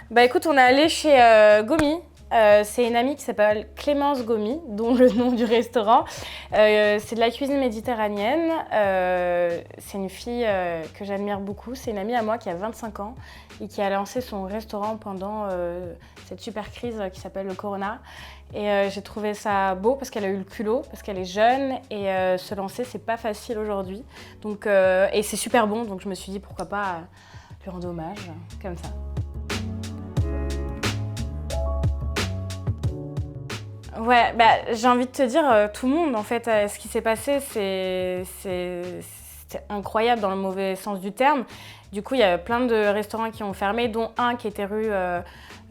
Bah écoute, on est allé chez Gomi. C'est une amie qui s'appelle Clémence Gomi, dont le nom du restaurant. C'est de la cuisine méditerranéenne. C'est une fille que j'admire beaucoup. C'est une amie à moi qui a 25 ans et qui a lancé son restaurant pendant cette super crise qui s'appelle le Corona. Et j'ai trouvé ça beau parce qu'elle a eu le culot, parce qu'elle est jeune et se lancer, c'est pas facile aujourd'hui. Donc, et c'est super bon, donc je me suis dit pourquoi pas lui rendre hommage comme ça. Ouais, bah, j'ai envie de te dire, tout le monde, en fait, ce qui s'est passé, c'était incroyable dans le mauvais sens du terme. Du coup, il y a plein de restaurants qui ont fermé, dont un qui était rue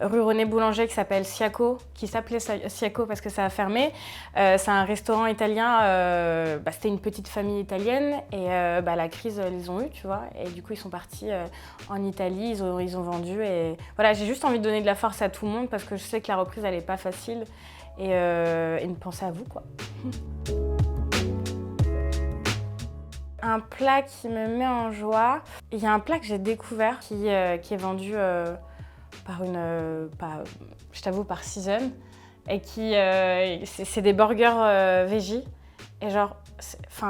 René Boulanger, qui s'appelle Siaco, qui s'appelait Siaco parce que ça a fermé. C'est un restaurant italien, c'était une petite famille italienne, et la crise, ils ont eu, tu vois. Et du coup, ils sont partis en Italie, ils ont vendu. Et voilà, j'ai juste envie de donner de la force à tout le monde parce que je sais que la reprise, elle n'est pas facile. Et de penser à vous, quoi. Un plat qui me met en joie, il y a un plat que j'ai découvert qui est vendu je t'avoue, par Season, et c'est des burgers veggie. Et genre,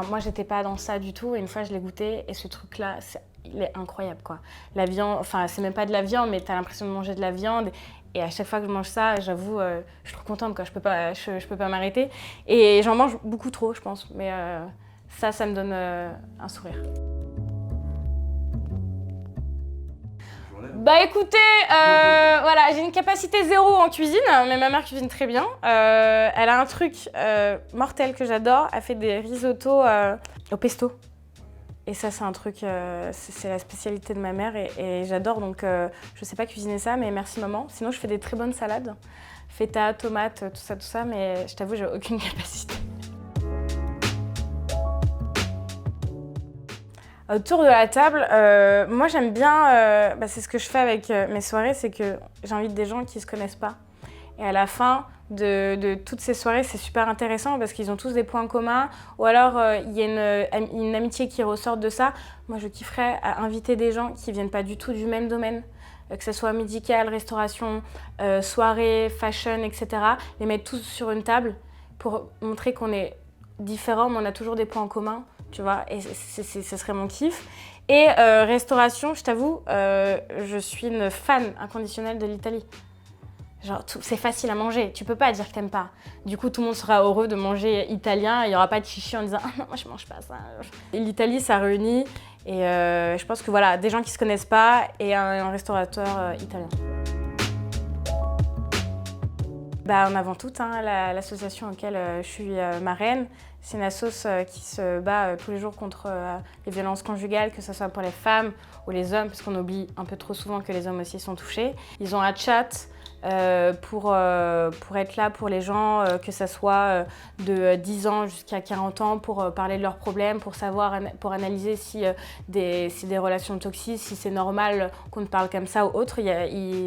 moi j'étais pas dans ça du tout, et une fois je l'ai goûté, et ce truc-là, il est incroyable, quoi. La viande, c'est même pas de la viande, mais t'as l'impression de manger de la viande. Et à chaque fois que je mange ça, j'avoue, je suis trop contente, quoi. Je peux pas m'arrêter. Et j'en mange beaucoup trop, je pense. Mais ça me donne un sourire. Bah écoutez, voilà, j'ai une capacité 0 en cuisine, mais ma mère cuisine très bien. Elle a un truc mortel que j'adore. Elle fait des risottos au pesto. Et ça, c'est un truc, c'est la spécialité de ma mère et j'adore. Donc, je sais pas cuisiner ça, mais merci maman. Sinon, je fais des très bonnes salades. Feta, tomates, tout ça, mais je t'avoue, j'ai aucune capacité. Autour de la table, moi, j'aime bien, c'est ce que je fais avec mes soirées, c'est que j'invite des gens qui se connaissent pas. Et à la fin de toutes ces soirées, c'est super intéressant parce qu'ils ont tous des points communs. Ou alors, il y a une amitié qui ressort de ça. Moi, je kifferais à inviter des gens qui viennent pas du tout du même domaine, que ce soit médical, restauration, soirée, fashion, etc. Les mettre tous sur une table pour montrer qu'on est différents, mais on a toujours des points en commun, tu vois. Et ce serait mon kiff. Et restauration, je t'avoue, je suis une fan inconditionnelle de l'Italie. Genre, c'est facile à manger, tu peux pas dire que t'aimes pas. Du coup, tout le monde sera heureux de manger italien, il y aura pas de chichi en disant « Ah non, moi je mange pas ça ». L'Italie, ça réunit, et je pense que voilà, des gens qui se connaissent pas et un restaurateur italien. En avant tout, l'association auquel je suis marraine, c'est une assoce qui se bat tous les jours contre les violences conjugales, que ce soit pour les femmes ou les hommes, parce qu'on oublie un peu trop souvent que les hommes aussi sont touchés. Ils ont un chat pour être là pour les gens, que ce soit de 10 ans jusqu'à 40 ans, pour parler de leurs problèmes, pour analyser si c'est des relations toxiques, si c'est normal qu'on te parle comme ça ou autre.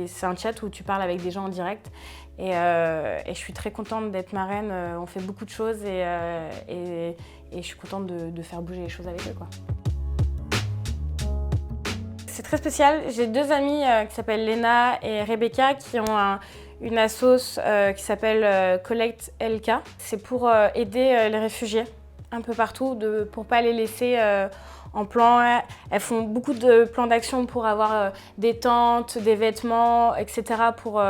C'est un chat où tu parles avec des gens en direct. Et je suis très contente d'être marraine. On fait beaucoup de choses et je suis contente de faire bouger les choses avec eux, quoi. C'est très spécial. J'ai deux amies qui s'appellent Léna et Rebecca qui ont une assoce qui s'appelle Collect LK. C'est pour aider les réfugiés un peu partout, pour pas les laisser en plan. Elles font beaucoup de plans d'action pour avoir des tentes, des vêtements, etc. pour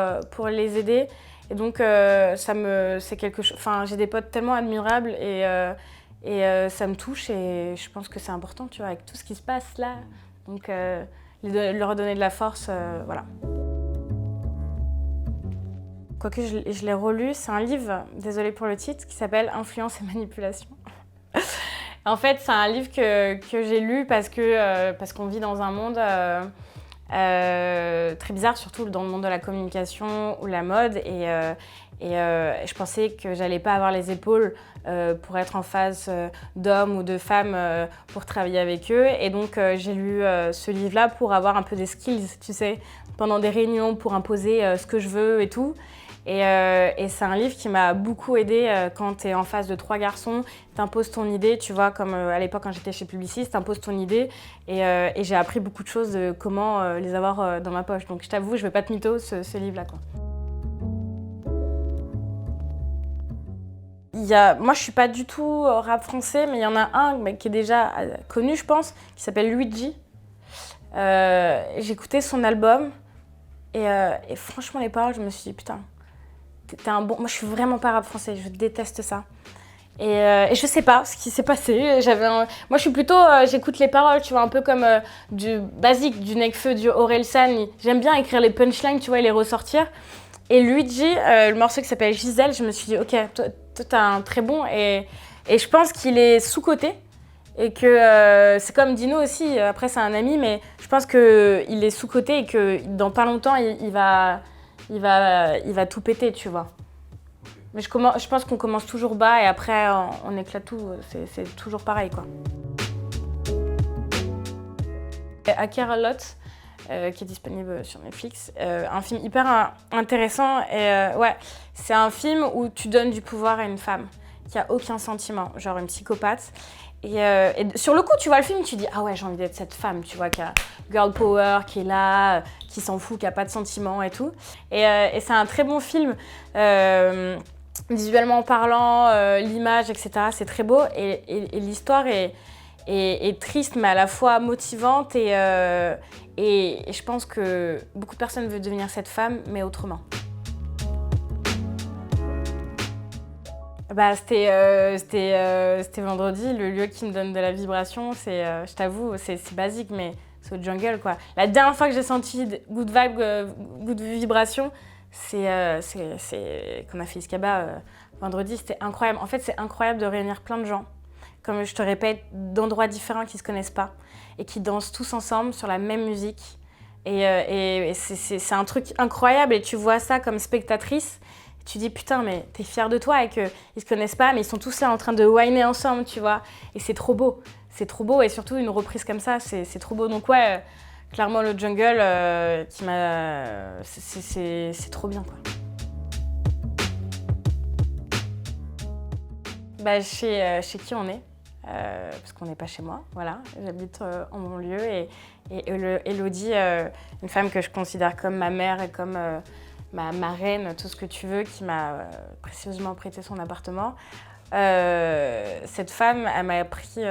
les aider. Et donc c'est quelque chose. Enfin, j'ai des potes tellement admirables et ça me touche et je pense que c'est important, tu vois, avec tout ce qui se passe là. Donc, leur donner de la force, voilà. Quoique je l'ai relu, c'est un livre, désolée pour le titre, qui s'appelle « Influence et manipulation ». En fait, c'est un livre que j'ai lu parce qu'on vit dans un monde très bizarre, surtout dans le monde de la communication ou la mode. Et je pensais que j'allais pas avoir les épaules pour être en face d'hommes ou de femmes pour travailler avec eux. Et donc, j'ai lu ce livre-là pour avoir un peu des skills, tu sais, pendant des réunions, pour imposer ce que je veux et tout. Et c'est un livre qui m'a beaucoup aidée quand tu es en face de 3 garçons, t'imposes ton idée, tu vois, comme à l'époque quand j'étais chez Publicis, t'imposes ton idée. Et j'ai appris beaucoup de choses de comment les avoir dans ma poche. Donc je t'avoue, je vais pas te mytho ce livre-là, quoi. Moi, je suis pas du tout rap français, mais il y en a un qui est déjà connu, je pense, qui s'appelle Luigi. J'ai écouté son album et franchement, les paroles, je me suis dit, putain, t'es un bon... Moi, je suis vraiment pas rap français, je déteste ça. Et je sais pas ce qui s'est passé. Moi, je suis plutôt... j'écoute les paroles, tu vois, un peu comme du basique, du Nekfeu, du Orelsan. J'aime bien écrire les punchlines, tu vois, et les ressortir. Et Luigi, le morceau qui s'appelle Gisèle, je me suis dit, ok, toi t'as un très bon. Et je pense qu'il est sous-coté. Et que c'est comme Dino aussi, après c'est un ami, mais je pense qu'il est sous-coté et que dans pas longtemps, il va tout péter, tu vois. Mais je pense qu'on commence toujours bas et après on éclate tout, c'est toujours pareil, quoi. Hacker a Lot, qui est disponible sur Netflix, un film hyper intéressant et ouais, c'est un film où tu donnes du pouvoir à une femme qui a aucun sentiment, genre une psychopathe. Et sur le coup, tu vois le film, tu dis ah ouais, j'ai envie d'être cette femme, tu vois, qui a girl power, qui est là, qui s'en fout, qui a pas de sentiments et tout. Et c'est un très bon film, visuellement parlant, l'image, etc. C'est très beau et l'histoire est triste, mais à la fois motivante et je pense que beaucoup de personnes veulent devenir cette femme, mais autrement. Bah, c'était vendredi, le lieu qui me donne de la vibration, je t'avoue, c'est basique, mais c'est au jungle, quoi. La dernière fois que j'ai senti good vibe, good vibration, c'est qu'on a fait Iskaba vendredi, c'était incroyable. En fait, c'est incroyable de réunir plein de gens, comme je te répète, d'endroits différents qui ne se connaissent pas, et qui dansent tous ensemble sur la même musique. Et c'est un truc incroyable, et tu vois ça comme spectatrice, tu dis putain mais t'es fière de toi et qu'ils se connaissent pas mais ils sont tous là en train de whiner ensemble, tu vois, et c'est trop beau et surtout une reprise comme ça c'est trop beau. Donc ouais, clairement le jungle qui m'a c'est trop bien, quoi. Bah chez qui on est, parce qu'on n'est pas chez moi, voilà, j'habite en banlieue et Elodie, une femme que je considère comme ma mère et comme ma marraine, tout ce que tu veux, qui m'a précieusement prêté son appartement. Cette femme, elle m'a appris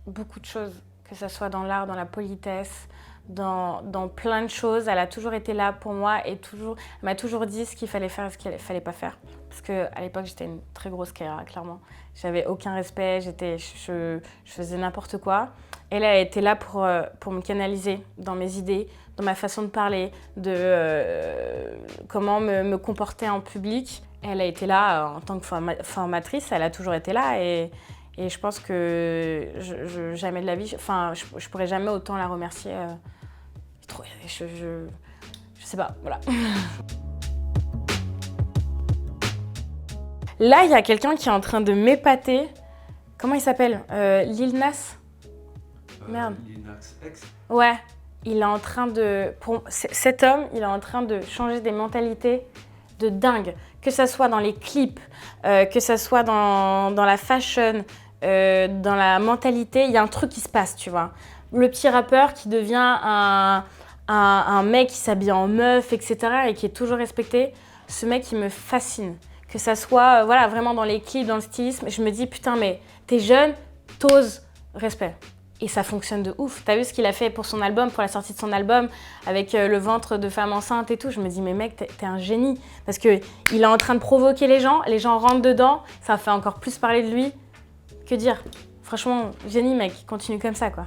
beaucoup de choses, que ce soit dans l'art, dans la politesse, dans plein de choses. Elle a toujours été là pour moi et elle m'a toujours dit ce qu'il fallait faire et ce qu'il ne fallait pas faire. Parce qu'à l'époque, j'étais une très grosse caïra, clairement. J'avais aucun respect, je faisais n'importe quoi. Elle a été là pour me canaliser dans mes idées, dans ma façon de parler, de comment me comporter en public. Elle a été là en tant que formatrice, elle a toujours été là et je pense que jamais de la vie, je pourrais jamais autant la remercier. Je sais pas, voilà. Là, il y a quelqu'un qui est en train de m'épater. Comment il s'appelle Lil Nas. Merde. Lil Nas X. Ouais. Il est en train de... Cet homme, il est en train de changer des mentalités de dingue. Que ça soit dans les clips, que ça soit dans la fashion, dans la mentalité, il y a un truc qui se passe, tu vois. Le petit rappeur qui devient un mec qui s'habille en meuf, etc. et qui est toujours respecté, ce mec, il me fascine. Que ça soit voilà, vraiment dans les clips, dans le stylisme, je me dis, putain, mais t'es jeune, t'oses, respect. Et ça fonctionne de ouf. T'as vu ce qu'il a fait pour son album, pour la sortie de son album, avec le ventre de femme enceinte et tout. Je me dis, mais mec, t'es un génie. Parce qu'il est en train de provoquer les gens rentrent dedans, ça fait encore plus parler de lui. Que dire? Franchement, génie, mec, continue comme ça, quoi.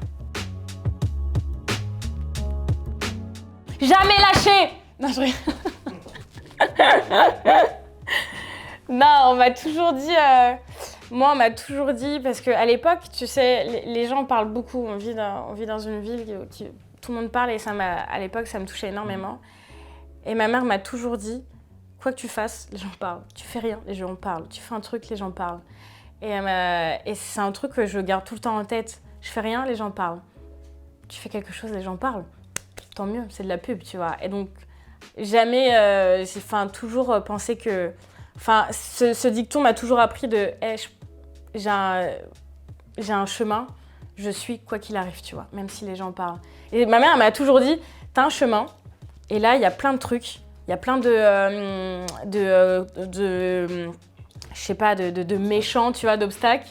Jamais lâché! Non, je rigole. Non, on m'a toujours dit... Moi, on m'a toujours dit, parce qu'à l'époque, tu sais, les gens parlent beaucoup. On vit dans une ville qui tout le monde parle et à l'époque, ça me touchait énormément. Et ma mère m'a toujours dit, quoi que tu fasses, les gens parlent. Tu fais rien, les gens parlent. Tu fais un truc, les gens parlent. Et c'est un truc que je garde tout le temps en tête. Je fais rien, les gens parlent. Tu fais quelque chose, les gens parlent. Tant mieux, c'est de la pub, tu vois. Et donc, Jamais, j'ai toujours pensé que... Enfin, ce dicton m'a toujours appris de hey, j'ai un chemin, je suis quoi qu'il arrive, tu vois, même si les gens parlent. Et ma mère m'a toujours dit, t'as un chemin, et là, il y a plein de trucs, il y a plein je sais pas, de méchants, tu vois, d'obstacles,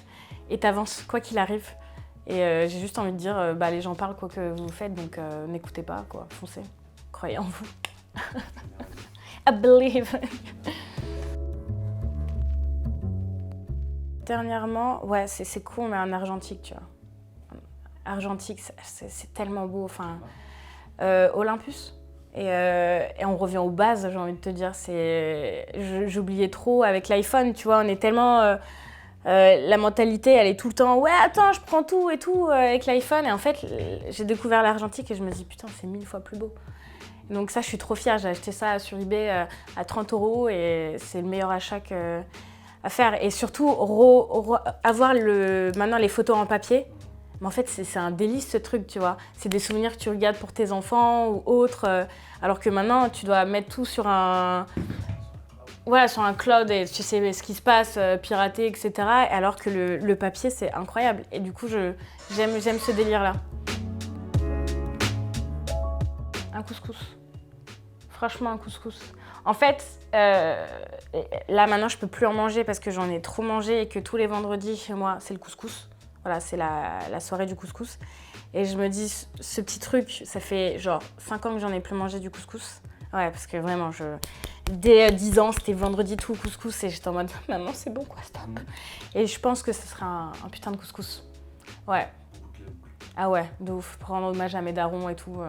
et t'avances quoi qu'il arrive. Et j'ai juste envie de dire, les gens parlent quoi que vous faites, donc n'écoutez pas, quoi, foncez, croyez en vous. I believe. Dernièrement, ouais, c'est cool, mais en argentique, tu vois. Argentique, c'est tellement beau. Enfin, Olympus. Et on revient aux bases, j'ai envie de te dire. J'oubliais trop avec l'iPhone, tu vois. On est tellement... la mentalité, elle est tout le temps « Ouais, attends, je prends tout et tout avec l'iPhone. » Et en fait, j'ai découvert l'argentique et je me dis « Putain, c'est 1000 fois plus beau. » Donc ça, je suis trop fière. J'ai acheté ça sur eBay à 30 € et c'est le meilleur achat à faire. Et surtout, avoir maintenant les photos en papier. Mais en fait, c'est un délice ce truc, tu vois. C'est des souvenirs que tu regardes pour tes enfants ou autres. Alors que maintenant, tu dois mettre tout sur un cloud et tu sais ce qui se passe, piraté, etc. Alors que le papier, c'est incroyable. Et du coup, j'aime ce délire-là. Un couscous. Franchement, un couscous. En fait, là maintenant, je peux plus en manger parce que j'en ai trop mangé et que tous les vendredis chez moi, c'est le couscous. Voilà, c'est la soirée du couscous. Et je me dis, ce petit truc, ça fait genre 5 ans que j'en ai plus mangé du couscous. Ouais, parce que vraiment, dès 10 ans, c'était vendredi tout couscous et j'étais en mode, maman, c'est bon quoi, stop. Et je pense que ce sera un putain de couscous. Ouais. Ah ouais, de ouf. Pour rendre hommage à mes darons et tout.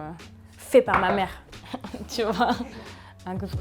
Fait par ma mère. Tu vois, un couscous.